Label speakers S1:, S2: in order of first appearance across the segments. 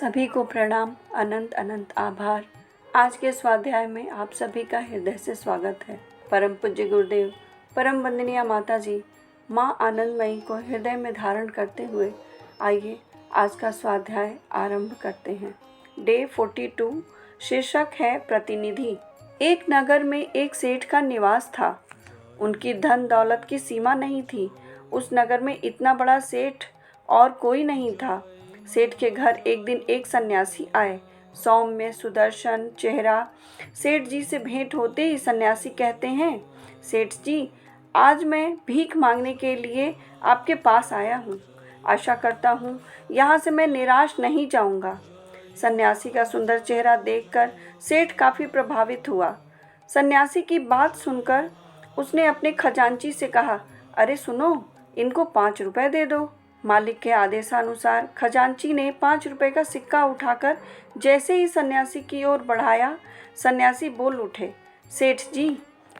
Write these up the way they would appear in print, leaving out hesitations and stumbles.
S1: सभी को प्रणाम, अनंत अनंत आभार। आज के स्वाध्याय में आप सभी का हृदय से स्वागत है। परम पूज्य गुरुदेव, परम वंदनीय माता जी, माँ आनंदमयी को हृदय में धारण करते हुए आइए आज का स्वाध्याय आरंभ करते हैं। डे 42 शीर्षक है प्रतिनिधि। एक नगर में एक सेठ का निवास था। उनकी धन दौलत की सीमा नहीं थी। उस नगर में इतना बड़ा सेठ और कोई नहीं था। सेठ के घर एक दिन एक सन्यासी आए। सौम्य सुदर्शन चेहरा। सेठ जी से भेंट होते ही सन्यासी कहते हैं, सेठ जी, आज मैं भीख मांगने के लिए आपके पास आया हूँ। आशा करता हूँ यहाँ से मैं निराश नहीं जाऊँगा। सन्यासी का सुंदर चेहरा देखकर सेठ काफ़ी प्रभावित हुआ। सन्यासी की बात सुनकर उसने अपने खजांची से कहा, अरे सुनो, इनको 5 रुपए दे दो। मालिक के आदेशानुसार खजांची ने 5 रुपए का सिक्का उठाकर जैसे ही सन्यासी की ओर बढ़ाया, सन्यासी बोल उठे, सेठ जी,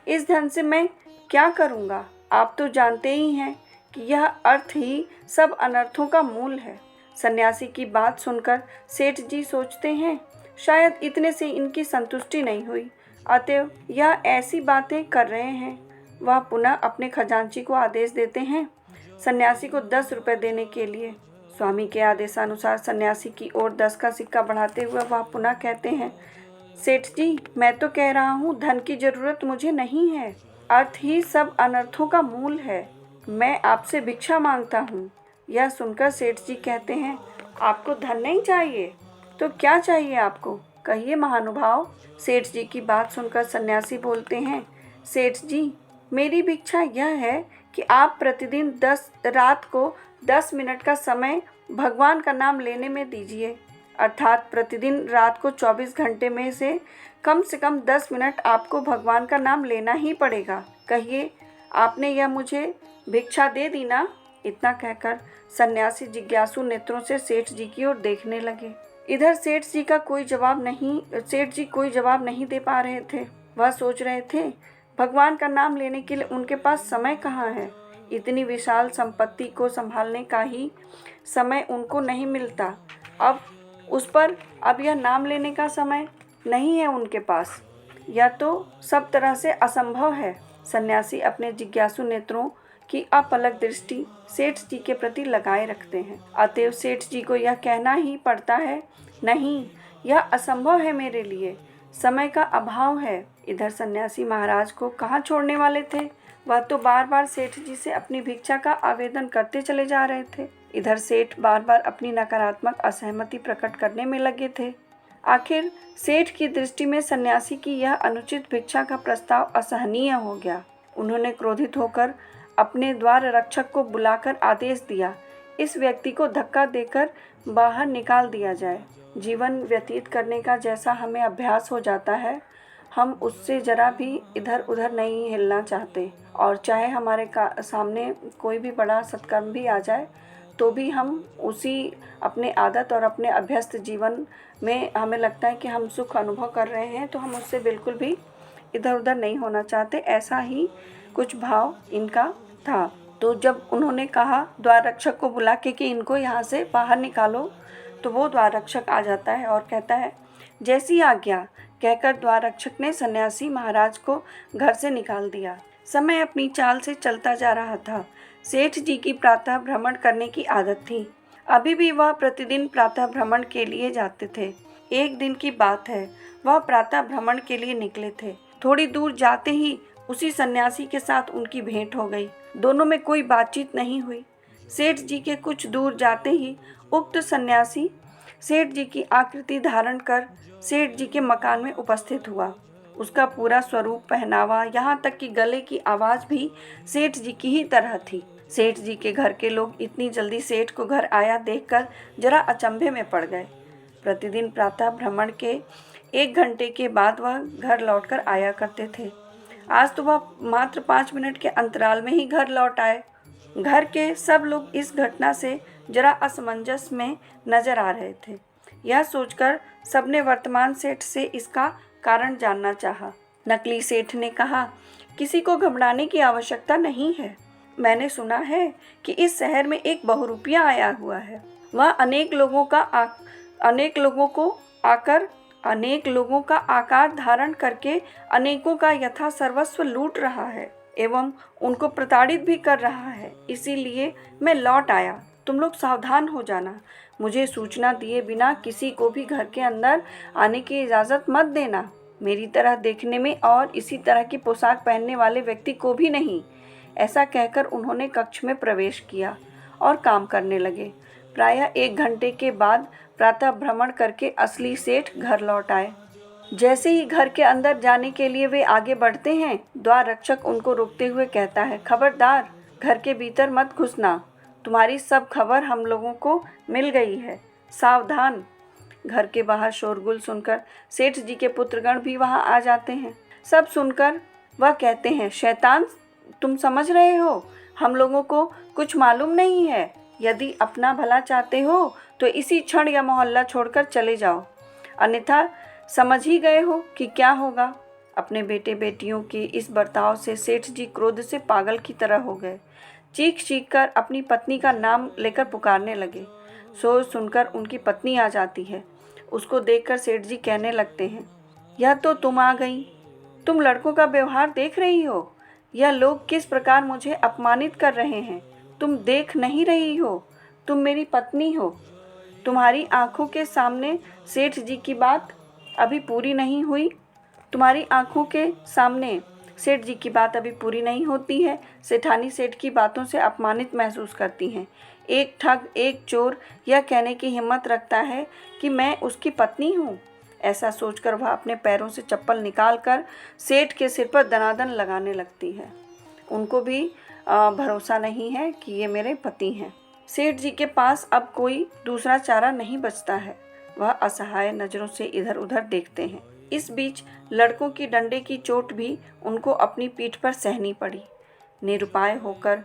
S1: इस धन से मैं क्या करूँगा? आप तो जानते ही हैं कि यह अर्थ ही सब अनर्थों का मूल है। सन्यासी की बात सुनकर सेठ जी सोचते हैं, शायद इतने से इनकी संतुष्टि नहीं हुई, अतएव यह ऐसी बातें कर रहे हैं। वह पुनः अपने खजांची को आदेश देते हैं सन्यासी को 10 रुपए देने के लिए। स्वामी के आदेशानुसार सन्यासी की ओर 10 का सिक्का बढ़ाते हुए वह पुनः कहते हैं, सेठ जी, मैं तो कह रहा हूँ धन की जरूरत मुझे नहीं है। अर्थ ही सब अनर्थों का मूल है। मैं आपसे भिक्षा मांगता हूँ। यह सुनकर सेठ जी कहते हैं, आपको धन नहीं चाहिए तो क्या चाहिए आपको? कहिए महानुभाव। सेठ जी की बात सुनकर सन्यासी बोलते हैं, सेठ जी, मेरी भिक्षा यह है कि आप प्रतिदिन रात को 10 मिनट का समय भगवान का नाम लेने में दीजिए। अर्थात प्रतिदिन रात को 24 घंटे में से कम 10 मिनट आपको भगवान का नाम लेना ही पड़ेगा। कहिए, आपने यह मुझे भिक्षा दे दी ना? इतना कहकर सन्यासी जिज्ञासु नेत्रों से सेठ जी की ओर देखने लगे। इधर सेठ जी कोई जवाब नहीं दे पा रहे थे। वह सोच रहे थे, भगवान का नाम लेने के लिए उनके पास समय कहाँ है? इतनी विशाल संपत्ति को संभालने का ही समय उनको नहीं मिलता। अब यह नाम लेने का समय नहीं है उनके पास। यह तो सब तरह से असंभव है। सन्यासी अपने जिज्ञासु नेत्रों की अपलक दृष्टि सेठ जी के प्रति लगाए रखते हैं। अतएव सेठ जी को यह कहना ही पड़ता है, नहीं, यह असंभव है मेरे लिए, समय का अभाव है। इधर सन्यासी महाराज को कहाँ छोड़ने वाले थे? वह तो बार बार सेठ जी से अपनी भिक्षा का आवेदन करते चले जा रहे थे। इधर सेठ बार बार अपनी नकारात्मक असहमति प्रकट करने में लगे थे। आखिर सेठ की दृष्टि में सन्यासी की यह अनुचित भिक्षा का प्रस्ताव असहनीय हो गया। उन्होंने क्रोधित होकर अपने द्वार रक्षक को बुलाकर आदेश दिया, इस व्यक्ति को धक्का देकर बाहर निकाल दिया जाए। जीवन व्यतीत करने का जैसा हमें अभ्यास हो जाता है, हम उससे जरा भी इधर उधर नहीं हिलना चाहते, और चाहे हमारे सामने कोई भी बड़ा सत्कर्म भी आ जाए तो भी हम उसी अपने आदत और अपने अभ्यस्त जीवन में हमें लगता है कि हम सुख अनुभव कर रहे हैं, तो हम उससे बिल्कुल भी इधर उधर नहीं होना चाहते। ऐसा ही कुछ भाव इनका था। तो जब उन्होंने कहा द्वार रक्षक को बुला के कि इनको यहाँ से बाहर निकालो, तो वो द्वार रक्षक आ जाता है और कहता है, जैसी आज्ञा। कहकर द्वार रक्षक ने सन्यासी महाराज को घर से निकाल दिया। समय अपनी चाल से चलता जा रहा था। सेठ जी की प्रातः भ्रमण करने की आदत थी। अभी भी वह प्रतिदिन प्रातः भ्रमण के लिए जाते थे। एक दिन की बात है, वह प्रातः भ्रमण के लिए निकले थे। थोड़ी दूर जाते ही उसी सन्यासी के साथ उनकी भेंट हो गई। दोनों में कोई बातचीत नहीं हुई। सेठ जी के कुछ दूर जाते ही उक्त सन्यासी सेठ जी की आकृति धारण कर सेठ जी के मकान में उपस्थित हुआ। उसका पूरा स्वरूप, पहनावा, यहाँ तक कि गले की आवाज़ भी सेठ जी की ही तरह थी। सेठ जी के घर के लोग इतनी जल्दी सेठ को घर आया देखकर जरा अचंभे में पड़ गए। प्रतिदिन प्रातः भ्रमण के 1 घंटे के बाद वह घर लौटकर आया करते थे। आज तो वह मात्र 5 मिनट के अंतराल में ही घर लौट आए। घर के सब लोग इस घटना से जरा असमंजस में नजर आ रहे थे। यह सोचकर सबने वर्तमान सेठ से इसका कारण जानना चाहा। नकली सेठ ने कहा, किसी को घबराने की आवश्यकता नहीं है। मैंने सुना है कि इस शहर में एक बहुरूपिया आया हुआ है। वह अनेक लोगों का अनेक लोगों का आकार धारण करके अनेकों का यथा सर्वस्व लूट रहा है एवं उनको प्रताड़ित भी कर रहा है। इसीलिए मैं लौट आया। तुम लोग सावधान हो जाना। मुझे सूचना दिए बिना किसी को भी घर के अंदर आने की इजाज़त मत देना। मेरी तरह देखने में और इसी तरह की पोशाक पहनने वाले व्यक्ति को भी नहीं। ऐसा कहकर उन्होंने कक्ष में प्रवेश किया और काम करने लगे। प्रायः 1 घंटे के बाद प्रातः भ्रमण करके असली सेठ घर लौट आए। जैसे ही घर के अंदर जाने के लिए वे आगे बढ़ते हैं, द्वार रक्षक उनको रोकते हुए कहता है, खबरदार, घर के भीतर मत घुसना। तुम्हारी सब खबर हम लोगों को मिल गई है, सावधान। घर के बाहर शोरगुल सुनकर सेठ जी के पुत्रगण भी वहां आ जाते हैं। सब सुनकर वह कहते हैं, शैतान, तुम समझ रहे हो, हम लोगों को कुछ मालूम नहीं है। यदि अपना भला चाहते हो तो इसी क्षण यह मोहल्ला छोड़कर चले जाओ, अन्यथा समझ ही गए हो कि क्या होगा। अपने बेटे बेटियों के इस बर्ताव से सेठ जी क्रोध से पागल की तरह हो गए। चीख चीख कर अपनी पत्नी का नाम लेकर पुकारने लगे। शोर सुनकर उनकी पत्नी आ जाती है। उसको देखकर सेठ जी कहने लगते हैं, यह तो तुम आ गई। तुम लड़कों का व्यवहार देख रही हो। यह लोग किस प्रकार मुझे अपमानित कर रहे हैं। तुम देख नहीं रही हो, तुम मेरी पत्नी हो। तुम्हारी आंखों के सामने सेठ जी की बात अभी पूरी नहीं हुई। तुम्हारी आंखों के सामने सेठ जी की बात अभी पूरी नहीं होती है। सेठानी सेठ की बातों से अपमानित महसूस करती हैं। एक ठग, एक चोर यह कहने की हिम्मत रखता है कि मैं उसकी पत्नी हूँ। ऐसा सोचकर वह अपने पैरों से चप्पल निकालकर सेठ के सिर पर दनादन लगाने लगती है। उनको भी भरोसा नहीं है कि ये मेरे पति हैं। सेठ जी के पास अब कोई दूसरा चारा नहीं बचता है। वह असहाय नज़रों से इधर उधर देखते हैं। इस बीच लड़कों की डंडे की चोट भी उनको अपनी पीठ पर सहनी पड़ी। निरुपाय होकर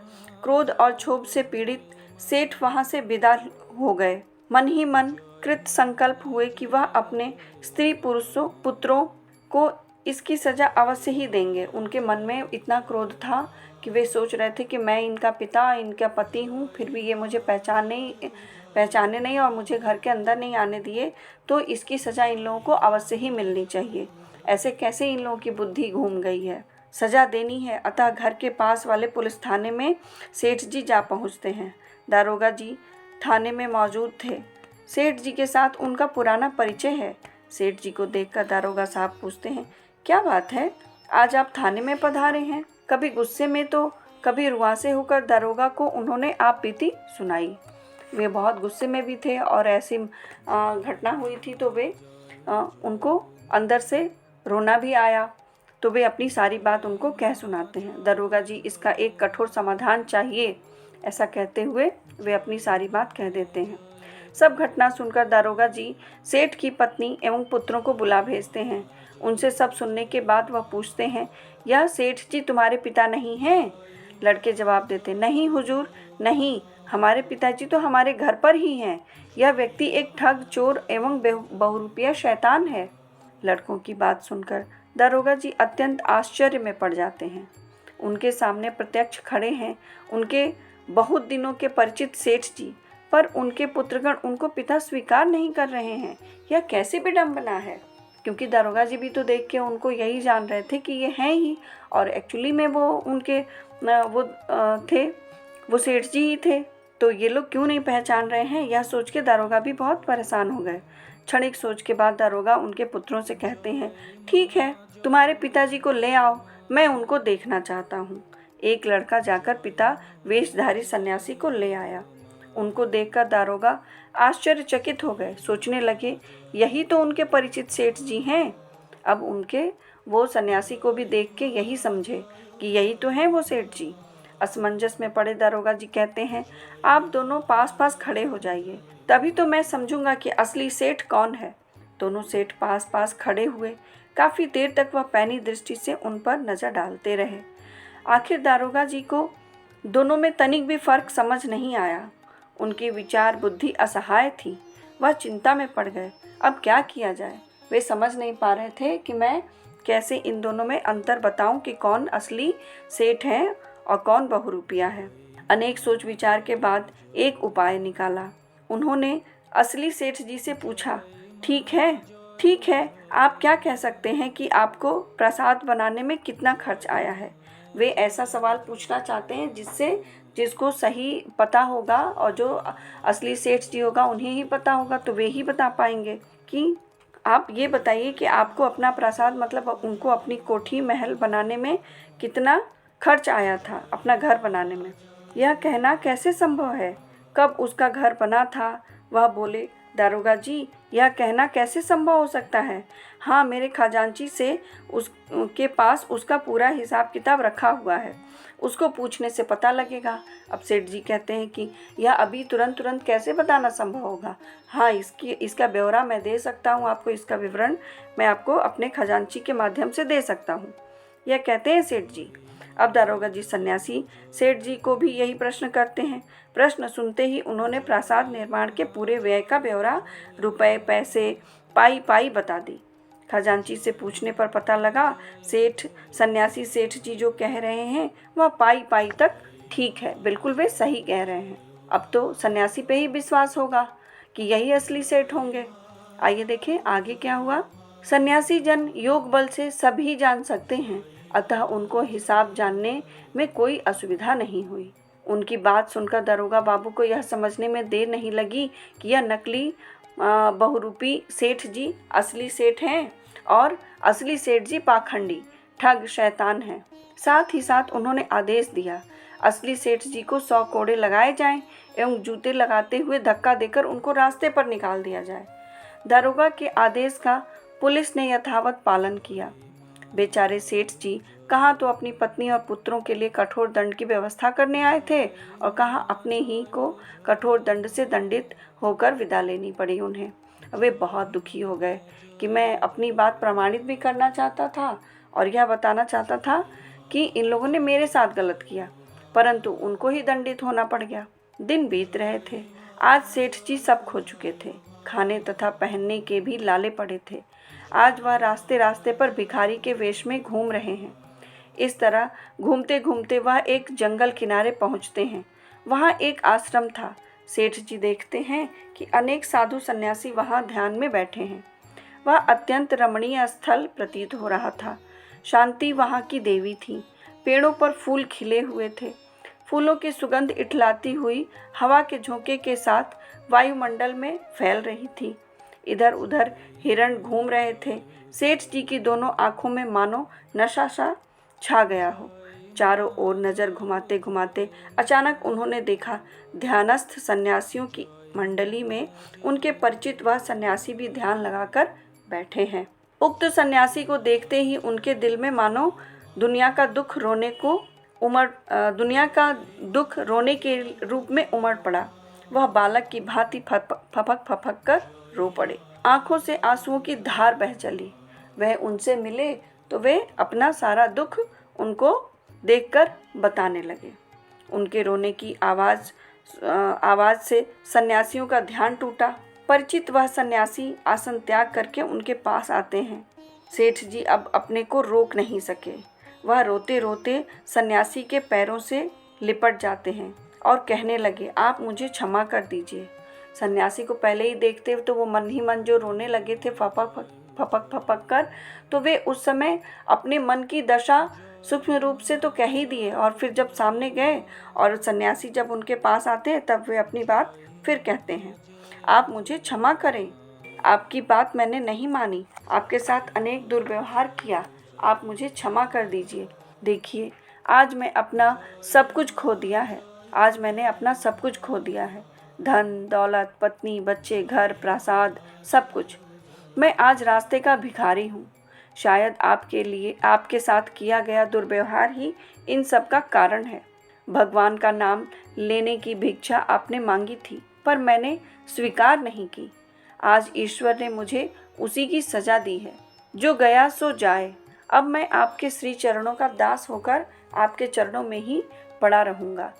S1: क्रोध और क्षोभ से पीड़ित सेठ वहां से विदा हो गए। मन ही मन कृत संकल्प हुए कि वह अपने स्त्री पुत्रों को इसकी सजा अवश्य ही देंगे। उनके मन में इतना क्रोध था कि वे सोच रहे थे कि मैं इनका पिता, इनका पति हूँ, फिर भी ये मुझे पहचाने नहीं और मुझे घर के अंदर नहीं आने दिए, तो इसकी सज़ा इन लोगों को अवश्य ही मिलनी चाहिए। ऐसे कैसे इन लोगों की बुद्धि घूम गई है, सज़ा देनी है। अतः घर के पास वाले पुलिस थाने में सेठ जी जा पहुँचते हैं। दारोगा जी थाने में मौजूद थे। सेठ जी के साथ उनका पुराना परिचय है। सेठ जी को देखकर दारोगा साहब पूछते हैं, क्या बात है, आज आप थाने में पधारे हैं? कभी गुस्से में तो कभी रुआसे होकर दारोगा को उन्होंने आप बीती सुनाई। वे बहुत गुस्से में भी थे और ऐसी घटना हुई थी तो वे उनको अंदर से रोना भी आया, तो वे अपनी सारी बात उनको कह सुनाते हैं। दारोगा जी इसका एक कठोर समाधान चाहिए, ऐसा कहते हुए वे अपनी सारी बात कह देते हैं। सब घटना सुनकर दारोगा जी सेठ की पत्नी एवं पुत्रों को बुला भेजते हैं। उनसे सब सुनने के बाद वह पूछते हैं, यह सेठ जी तुम्हारे पिता नहीं हैं? लड़के जवाब देते, नहीं हुजूर, नहीं, हमारे पिताजी तो हमारे घर पर ही हैं। यह व्यक्ति एक ठग, चोर एवं बहुरूपिया शैतान है। लड़कों की बात सुनकर दारोगा जी अत्यंत आश्चर्य में पड़ जाते हैं। उनके सामने प्रत्यक्ष खड़े हैं उनके बहुत दिनों के परिचित सेठ जी, पर उनके पुत्रगण उनको पिता स्वीकार नहीं कर रहे हैं। यह कैसी विडंबना है, क्योंकि दारोगा जी भी तो देख के उनको यही जान रहे थे कि ये हैं ही, और एक्चुअली में वो उनके वो सेठ जी ही थे। तो ये लोग क्यों नहीं पहचान रहे हैं, यह सोच के दारोगा भी बहुत परेशान हो गए। क्षणिक सोच के बाद दारोगा उनके पुत्रों से कहते हैं, ठीक है, तुम्हारे पिताजी को ले आओ, मैं उनको देखना चाहता हूँ। एक लड़का जाकर पिता वेशधारी सन्यासी को ले आया। उनको देखकर दारोगा आश्चर्यचकित हो गए। सोचने लगे, यही तो उनके परिचित सेठ जी हैं। अब उनके वो सन्यासी को भी देख के यही समझे कि यही तो हैं वो सेठ जी। असमंजस में पड़े दारोगा जी कहते हैं, आप दोनों पास पास खड़े हो जाइए, तभी तो मैं समझूंगा कि असली सेठ कौन है। दोनों सेठ पास पास खड़े हुए। काफ़ी देर तक वह पैनी दृष्टि से उन पर नज़र डालते रहे। आखिर दारोगा जी को दोनों में तनिक भी फर्क समझ नहीं आया। उनकी विचार बुद्धि असहाय थी। वह चिंता में पड़ गए। अब क्या किया जाए? वे समझ नहीं पा रहे थे कि मैं कैसे इन दोनों में अंतर बताऊं कि कौन असली सेठ है और कौन बहुरूपिया है। अनेक सोच विचार के बाद एक उपाय निकाला। उन्होंने असली सेठ जी से पूछा, ठीक है, आप क्या कह सकते हैं कि आपको प्रसाद बनाने में कितना खर्च आया है। वे ऐसा सवाल पूछना चाहते हैं जिसको सही पता होगा, और जो असली सेठ जी होगा उन्हें ही पता होगा, तो वे ही बता पाएंगे कि आप ये बताइए कि आपको अपना प्रसाद मतलब उनको अपनी कोठी महल बनाने में कितना खर्च आया था, अपना घर बनाने में। यह कहना कैसे संभव है, कब उसका घर बना था। वह बोले, दारोगा जी, यह कहना कैसे संभव हो सकता है। हाँ, मेरे खजांची से उसके पास उसका पूरा हिसाब किताब रखा हुआ है, उसको पूछने से पता लगेगा। अब सेठ जी कहते हैं कि यह अभी तुरंत कैसे बताना संभव होगा। हाँ, इसका ब्यौरा मैं दे सकता हूँ आपको, इसका विवरण मैं आपको अपने खजांची के माध्यम से दे सकता हूँ, यह कहते हैं सेठ जी। अब दारोगा जी सन्यासी सेठ जी को भी यही प्रश्न करते हैं। प्रश्न सुनते ही उन्होंने प्रासाद निर्माण के पूरे व्यय का ब्यौरा, रुपए पैसे पाई पाई बता दी। खजांची से पूछने पर पता लगा सन्यासी सेठ जी जो कह रहे हैं वह पाई पाई तक ठीक है, बिल्कुल वे सही कह रहे हैं। अब तो सन्यासी पे ही विश्वास होगा कि यही असली सेठ होंगे। आइए देखें आगे क्या हुआ। सन्यासी जन योग बल से सभी जान सकते हैं, अतः उनको हिसाब जानने में कोई असुविधा नहीं हुई। उनकी बात सुनकर दरोगा बाबू को यह समझने में देर नहीं लगी कि यह नकली बहुरूपी सेठ जी असली सेठ हैं और असली सेठ जी पाखंडी ठग शैतान हैं। साथ ही साथ उन्होंने आदेश दिया, असली सेठ जी को 100 कोड़े लगाए जाएं एवं जूते लगाते हुए धक्का देकर उनको रास्ते पर निकाल दिया जाए। दारोगा के आदेश का पुलिस ने यथावत पालन किया। बेचारे सेठ जी कहाँ तो अपनी पत्नी और पुत्रों के लिए कठोर दंड की व्यवस्था करने आए थे और कहाँ अपने ही को कठोर दंड से दंडित होकर विदा लेनी पड़ी उन्हें। वे बहुत दुखी हो गए कि मैं अपनी बात प्रमाणित भी करना चाहता था और यह बताना चाहता था कि इन लोगों ने मेरे साथ गलत किया, परंतु उनको ही दंडित होना पड़ गया। दिन बीत रहे थे। आज सेठ जी सब खो चुके थे, खाने तथा पहनने के भी लाले पड़े थे। आज वह रास्ते रास्ते पर भिखारी के वेश में घूम रहे हैं। इस तरह घूमते घूमते वह एक जंगल किनारे पहुंचते हैं। वहां एक आश्रम था। सेठ जी देखते हैं कि अनेक साधु सन्यासी वहां ध्यान में बैठे हैं। वह अत्यंत रमणीय स्थल प्रतीत हो रहा था। शांति वहां की देवी थी। पेड़ों पर फूल खिले हुए थे। फूलों की सुगंध इठलाती हुई हवा के झोंके के साथ वायुमंडल में फैल रही थी। इधर उधर हिरण घूम रहे थे। सेठ जी की दोनों आंखों में मानो नशा सा छा गया हो। चारों ओर नजर घुमाते घुमाते अचानक उन्होंने देखा, ध्यानस्थ सन्यासियों की मंडली में उनके परिचित वह सन्यासी भी ध्यान लगाकर बैठे हैं। उक्त सन्यासी को देखते ही उनके दिल में मानो दुनिया का दुख रोने के रूप में उमड़ पड़ा। वह बालक की भांति फपक फपक कर रो पड़े। आंखों से आंसुओं की धार बह चली। वह उनसे मिले तो वे अपना सारा दुख उनको देखकर बताने लगे। उनके रोने की आवाज से सन्यासियों का ध्यान टूटा। परिचित वह सन्यासी आसन त्याग करके उनके पास आते हैं। सेठ जी अब अपने को रोक नहीं सके। वह रोते रोते सन्यासी के पैरों से लिपट जाते हैं और कहने लगे, आप मुझे क्षमा कर दीजिए। सन्यासी को पहले ही देखते तो वो मन ही मन जो रोने लगे थे फपक फपक कर, तो वे उस समय अपने मन की दशा सूक्ष्म रूप से तो कह ही दिए, और फिर जब सामने गए और सन्यासी जब उनके पास आते हैं तब वे अपनी बात फिर कहते हैं, आप मुझे क्षमा करें, आपकी बात मैंने नहीं मानी, आपके साथ अनेक दुर्व्यवहार किया, आप मुझे क्षमा कर दीजिए। देखिए, आज मैं अपना सब कुछ खो दिया है। आज मैंने अपना सब कुछ खो दिया है, धन दौलत, पत्नी, बच्चे, घर, प्रासाद, सब कुछ। मैं आज रास्ते का भिखारी हूँ। शायद आपके साथ किया गया दुर्व्यवहार ही इन सब का कारण है। भगवान का नाम लेने की भिक्षा आपने मांगी थी, पर मैंने स्वीकार नहीं की। आज ईश्वर ने मुझे उसी की सजा दी है। जो गया सो जाए। अब मैं आपके श्री चरणों का दास होकर आपके चरणों में ही पड़ा रहूँगा।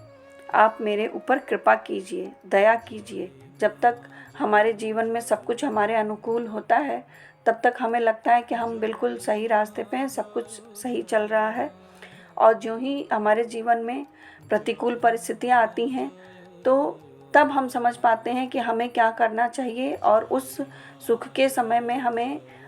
S1: आप मेरे ऊपर कृपा कीजिए, दया कीजिए। जब तक हमारे जीवन में सब कुछ हमारे अनुकूल होता है, तब तक हमें लगता है कि हम बिल्कुल सही रास्ते पे हैं, सब कुछ सही चल रहा है। और जो ही हमारे जीवन में प्रतिकूल परिस्थितियाँ आती हैं, तो तब हम समझ पाते हैं कि हमें क्या करना चाहिए, और उस सुख के समय में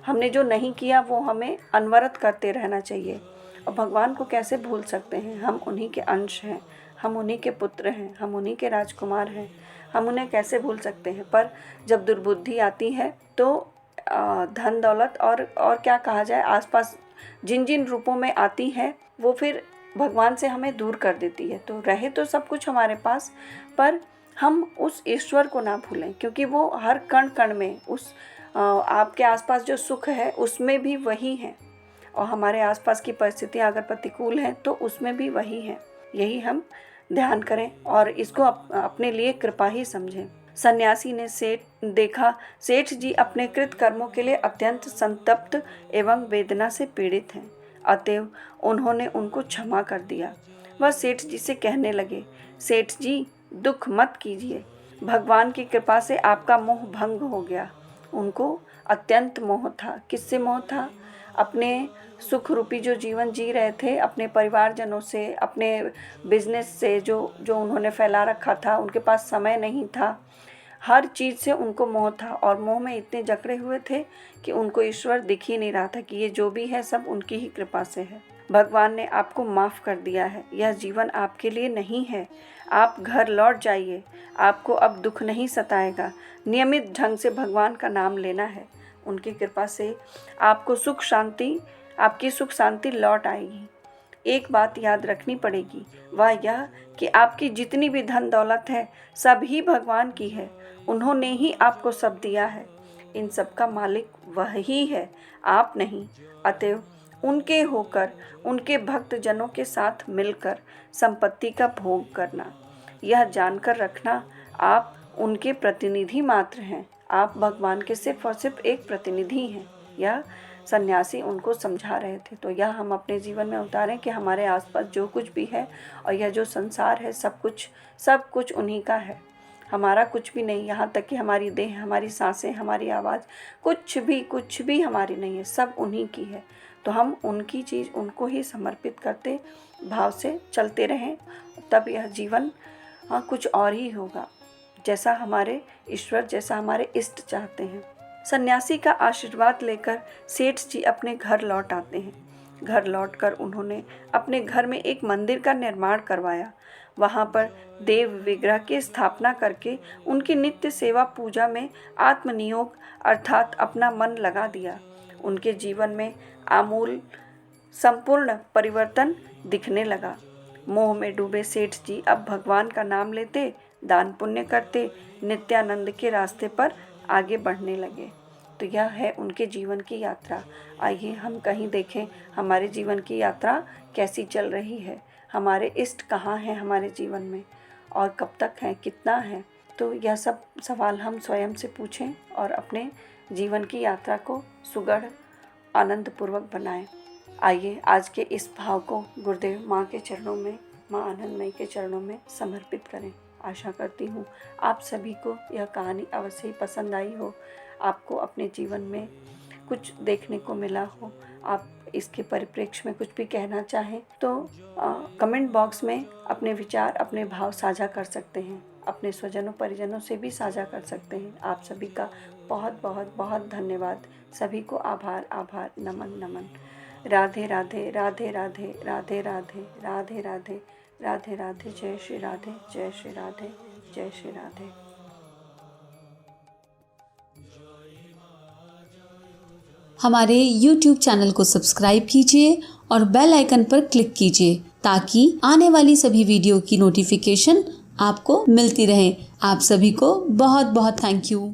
S1: हमने जो नहीं किया वो हमें अनवरत करते रहना चाहिए। और भगवान को कैसे भूल सकते हैं, हम उन्हीं के अंश हैं, हम उन्हीं के पुत्र हैं, हम उन्हीं के राजकुमार हैं, हम उन्हें कैसे भूल सकते हैं। पर जब दुर्बुद्धि आती है तो धन दौलत और क्या कहा जाए, आसपास जिन जिन रूपों में आती है वो फिर भगवान से हमें दूर कर देती है। तो रहे तो सब कुछ हमारे पास, पर हम उस ईश्वर को ना भूलें, क्योंकि वो हर कण कण में, उस आपके आसपास जो सुख है उसमें भी वही है, और हमारे आसपास की परिस्थितियाँ अगर प्रतिकूल हैं तो उसमें भी वही है। यही हम ध्यान करें और इसको अपने लिए कृपा ही समझें। सन्यासी ने सेठ जी अपने कृत कर्मों के लिए अत्यंत संतप्त एवं वेदना से पीड़ित हैं, अतएव उन्होंने उनको क्षमा कर दिया। वह सेठ जी से कहने लगे, सेठ जी दुख मत कीजिए, भगवान की कृपा से आपका मोह भंग हो गया। उनको अत्यंत मोह था। किससे मोह था? अपने सुख रूपी जो जीवन जी रहे थे, अपने परिवारजनों से, अपने बिजनेस से जो उन्होंने फैला रखा था, उनके पास समय नहीं था, हर चीज़ से उनको मोह था, और मोह में इतने जकड़े हुए थे कि उनको ईश्वर दिख ही नहीं रहा था कि ये जो भी है सब उनकी ही कृपा से है। भगवान ने आपको माफ़ कर दिया है, यह जीवन आपके लिए नहीं है, आप घर लौट जाइए, आपको अब दुख नहीं सताएगा, नियमित ढंग से भगवान का नाम लेना है, उनकी कृपा से आपकी सुख शांति लौट आएगी। एक बात याद रखनी पड़ेगी, वह यह कि आपकी जितनी भी धन दौलत है सब ही भगवान की है, उन्होंने ही आपको सब दिया है, इन सब का मालिक वह ही है, आप नहीं। अतएव उनके होकर, उनके भक्त जनों के साथ मिलकर संपत्ति का भोग करना, यह जानकर रखना आप उनके प्रतिनिधि मात्र हैं, आप भगवान के सिर्फ और सिर्फ एक प्रतिनिधि हैं। यह सन्यासी उनको समझा रहे थे। तो यह हम अपने जीवन में उतारें कि हमारे आसपास जो कुछ भी है और यह जो संसार है सब कुछ उन्हीं का है, हमारा कुछ भी नहीं। यहाँ तक कि हमारी देह, हमारी सांसें, हमारी आवाज़, कुछ भी हमारी नहीं है, सब उन्हीं की है। तो हम उनकी चीज़ उनको ही समर्पित करते भाव से चलते रहें, तब यह जीवन कुछ और ही होगा, जैसा हमारे ईश्वर, जैसा हमारे इष्ट चाहते हैं। सन्यासी का आशीर्वाद लेकर सेठ जी अपने घर लौट आते हैं। घर लौटकर उन्होंने अपने घर में एक मंदिर का निर्माण करवाया। वहाँ पर देव विग्रह की स्थापना करके उनकी नित्य सेवा पूजा में आत्मनियोग अर्थात अपना मन लगा दिया। उनके जीवन में आमूल संपूर्ण परिवर्तन दिखने लगा। मोह में डूबे सेठ जी अब भगवान का नाम लेते, दान पुण्य करते, नित्यानंद के रास्ते पर आगे बढ़ने लगे। तो यह है उनके जीवन की यात्रा। आइए हम कहीं देखें हमारे जीवन की यात्रा कैसी चल रही है, हमारे इष्ट कहाँ हैं हमारे जीवन में, और कब तक हैं, कितना है। तो यह सब सवाल हम स्वयं से पूछें और अपने जीवन की यात्रा को सुगढ़ आनंदपूर्वक बनाएं। आइए आज के इस भाव को गुरुदेव माँ के चरणों में, माँ आनंदमयी के चरणों में समर्पित करें। आशा करती हूँ आप सभी को यह कहानी अवश्य ही पसंद आई हो, आपको अपने जीवन में कुछ देखने को मिला हो। आप इसके परिप्रेक्ष्य में कुछ भी कहना चाहें तो कमेंट बॉक्स में अपने विचार, अपने भाव साझा कर सकते हैं, अपने स्वजनों परिजनों से भी साझा कर सकते हैं। आप सभी का बहुत बहुत बहुत धन्यवाद। सभी को आभार आभार, नमन नमन। राधे राधे राधे राधे राधे राधे राधे राधे राधे राधे। जय श्री राधे, जय श्री राधे, जय श्री राधे।
S2: हमारे YouTube चैनल को सब्सक्राइब कीजिए और बेल आइकन पर क्लिक कीजिए ताकि आने वाली सभी वीडियो की नोटिफिकेशन आपको मिलती रहे। आप सभी को बहुत बहुत थैंक यू।